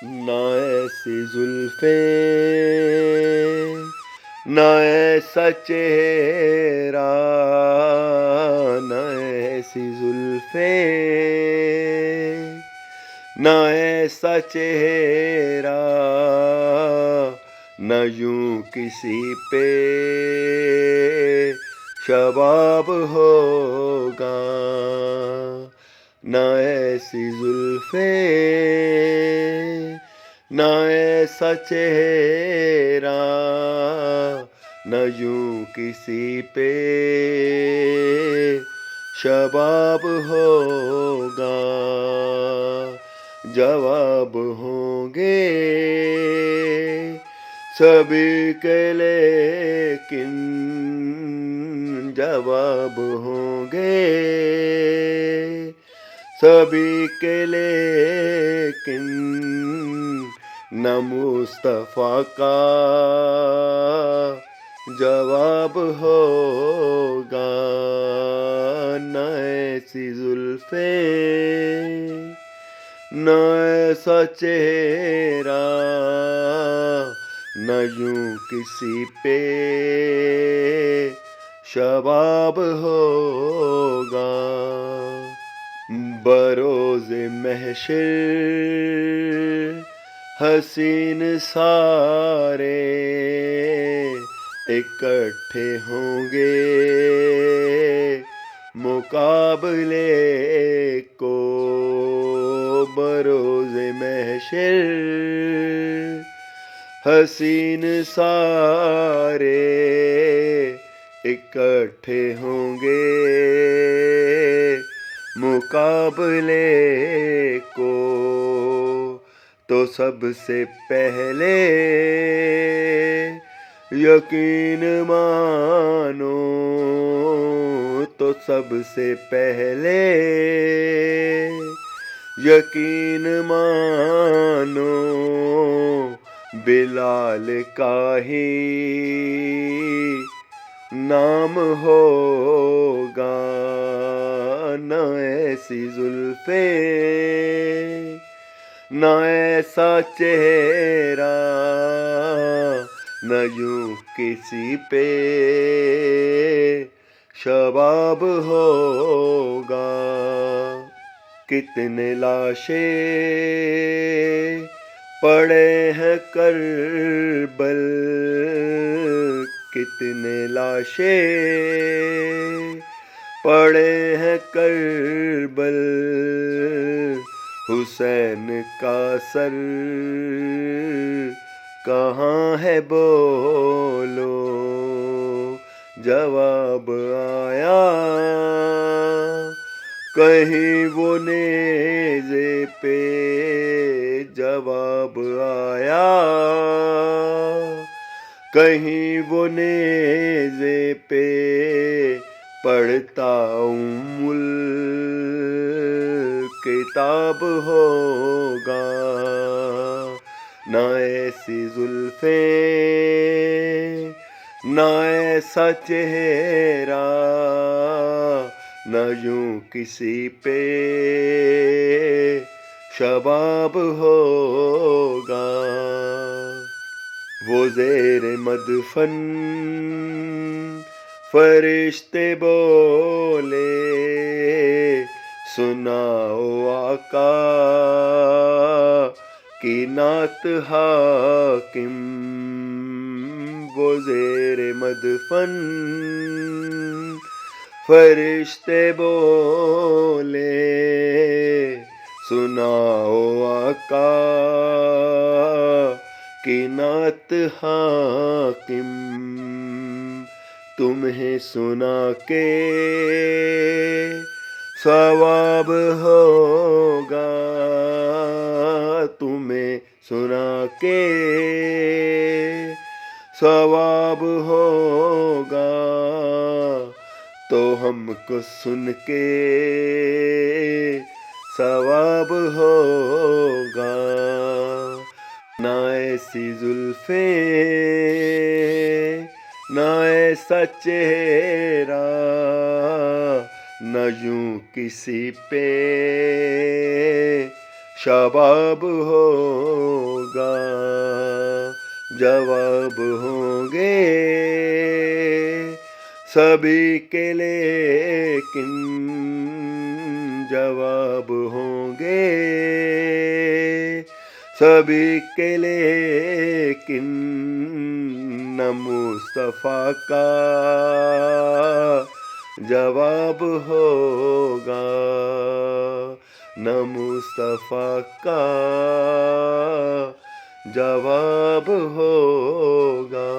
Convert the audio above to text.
نہ ایسی زلفیں، نہ ایسا چہرہ، نہ ایسی زلفیں، نہ ایسا چہرہ، نہ یوں کسی پہ شباب ہوگا، نہ ایسی زلفیں، نہ ایسا چہرہ، نہ یوں کسی پہ شباب ہوگا، جواب ہوں گے سبھی کے لیکن، جواب ہوں گے سبھی کے لیکن، نہ مصطفیٰ کا جواب ہوگا، نہ ایسی زلفیں، نہ ایسا چہرہ، نہ یوں کسی پہ شباب ہوگا، بروز محشر حسین سارے اکٹھے ہوں گے مقابلے کو، بروز محشر حسین سارے اکٹھے ہوں گے مقابلے کو، تو سب سے پہلے یقین مانو، تو سب سے پہلے یقین مانو، بلال کا ہی نام ہوگا، نہ ایسی زلفیں، نہ ایسا چہرہ، نہ یوں کسی پہ شباب ہوگا، کتنے لاشیں پڑے ہیں کربل، کتنے لاشیں پڑے ہیں کربل، حسین کا سر کہاں ہے بولو، جواب آیا کہیں وہ نیزے پہ، جواب آیا کہیں وہ نیزے پہ، پڑھتا الکتاب ہوگا، نہ ایسی زلفیں، نہ ایسا چہرہ، نہ یوں کسی پہ شباب ہوگا، وہ زیر مدفن فرشتے بولے، سناؤ آقا کی نعت حاکم، وہ زیر مدفن فرشتے بولے، سناؤ آقا کی نعت حاکم، تمہیں سنا کے ثواب ہوگا، تمہیں سنا کے ثواب ہوگا، تو ہم کو سن کے ثواب ہوگا، نہ ایسی زلفیں، نہ ایسا چہرہ، نہ یوں کسی پہ شباب ہوگا جواب ہوں گے سبھی کے لیکن جواب ہوں گے سبھی کے لیکن نہ مصطفیٰ کا جواب ہوگا نہ مصطفیٰ کا جواب ہوگا.